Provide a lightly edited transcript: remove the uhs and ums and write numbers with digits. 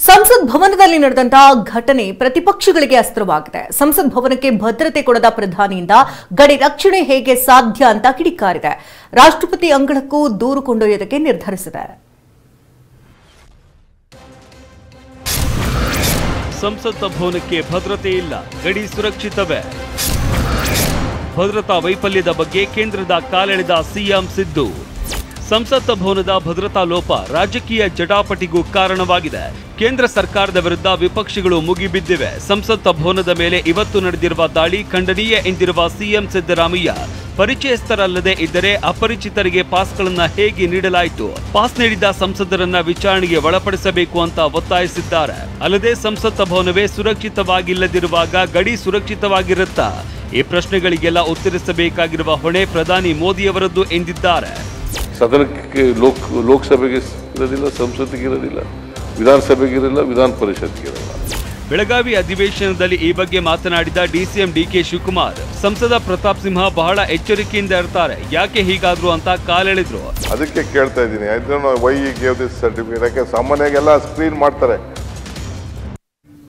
ಸಂಸತ್ ಭವನದಲ್ಲಿ ನಡೆದಂತಹ ಘಟನೆ ಪ್ರತಿಪಕ್ಷಗಳಿಗೆ ಅಸ್ತ್ರವಾಗಿದೆ. ಸಂಸತ್ ಭವನಕ್ಕೆ ಭದ್ರತೆ ಕೊಡದ ಪ್ರಧಾನಿಯಿಂದ ಗಡಿ ರಕ್ಷಣೆ ಹೇಗೆ ಸಾಧ್ಯ ಅಂತ ಕಿಡಿಕಾರಿದೆ. ರಾಷ್ಟ್ರಪತಿ ಅಂಗಳಕ್ಕೂ ದೂರು ಕೊಂಡೊಯ್ಯೋದಕ್ಕೆ ನಿರ್ಧರಿಸಿದೆ. ಸಂಸತ್ ಭವನಕ್ಕೆ ಭದ್ರತೆ ಇಲ್ಲ, ಗಡಿ ಸುರಕ್ಷಿತವೇ. ಭದ್ರತಾ ವೈಫಲ್ಯದ ಬಗ್ಗೆ ಕೇಂದ್ರದ ಕಾಲೆಳೆದ ಸಿಎಂ ಸಿದ್ದು. ಸಂಸತ್ ಭವನದ ಭದ್ರತಾ ಲೋಪ ರಾಜಕೀಯ ಜಟಾಪಟಿಗೂ ಕಾರಣವಾಗಿದೆ. ಕೇಂದ್ರ ಸರ್ಕಾರದ ವಿರುದ್ಧ ವಿಪಕ್ಷಗಳು ಮುಗಿಬಿದ್ದಿವೆ. ಸಂಸತ್ ಭವನದ ಮೇಲೆ ಇವತ್ತು ನಡೆದಿರುವ ದಾಳಿ ಖಂಡನೀಯ ಎಂದಿರುವ ಸಿಎಂ ಸಿದ್ದರಾಮಯ್ಯ, ಪರಿಚಯಸ್ಥರಲ್ಲದೆ ಇದ್ದರೆ ಅಪರಿಚಿತರಿಗೆ ಪಾಸ್ಗಳನ್ನು ಹೇಗೆ ನೀಡಲಾಯಿತು? ಪಾಸ್ ನೀಡಿದ ಸಂಸದರನ್ನ ವಿಚಾರಣೆಗೆ ಒಳಪಡಿಸಬೇಕು ಅಂತ ಒತ್ತಾಯಿಸಿದ್ದಾರೆ. ಅಲ್ಲದೆ ಸಂಸತ್ ಭವನವೇ ಸುರಕ್ಷಿತವಾಗಿಲ್ಲದಿರುವಾಗ ಗಡಿ ಸುರಕ್ಷಿತವಾಗಿರುತ್ತಾ? ಈ ಪ್ರಶ್ನೆಗಳಿಗೆಲ್ಲ ಉತ್ತರಿಸಬೇಕಾಗಿರುವ ಹೊಣೆ ಪ್ರಧಾನಿ ಮೋದಿಯವರದ್ದು ಎಂದಿದ್ದಾರೆ. ಸದನಕ್ಕೆ ಲೋಕಸಭೆಗೆ ಇರೋದಿಲ್ಲ, ಸಂಸತ್ತಿಗೆ ಇರೋದಿಲ್ಲ, ವಿಧಾನಸಭೆಗೆ ಇರಲ್ಲ, ವಿಧಾನ ಪರಿಷತ್ಗೆ ಇರಲ್ಲ. ಬೆಳಗಾವಿ ಅಧಿವೇಶನದಲ್ಲಿ ಈ ಬಗ್ಗೆ ಮಾತನಾಡಿದ ಡಿಸಿಎಂ ಡಿಕೆ ಶಿವಕುಮಾರ್, ಸಂಸದ ಪ್ರತಾಪ್ ಸಿಂಹ ಬಹಳ ಎಚ್ಚರಿಕೆಯಿಂದ ಇರ್ತಾರೆ, ಯಾಕೆ ಹೀಗಾದ್ರು ಅಂತ ಕಾಲೆಳೆದ್ರು. ಅದಕ್ಕೆ ಕೇಳ್ತಾ ಇದ್ದೀನಿ, ವೈ ಗಿವ್ ದಿಸ್ ಸರ್ಟಿಫಿಕೇಟ್. ಯಾಕೆ ಸಾಮಾನ್ಯವಾಗಿ ಎಲ್ಲ ಸ್ಕ್ರೀನ್ ಮಾಡ್ತಾರೆ,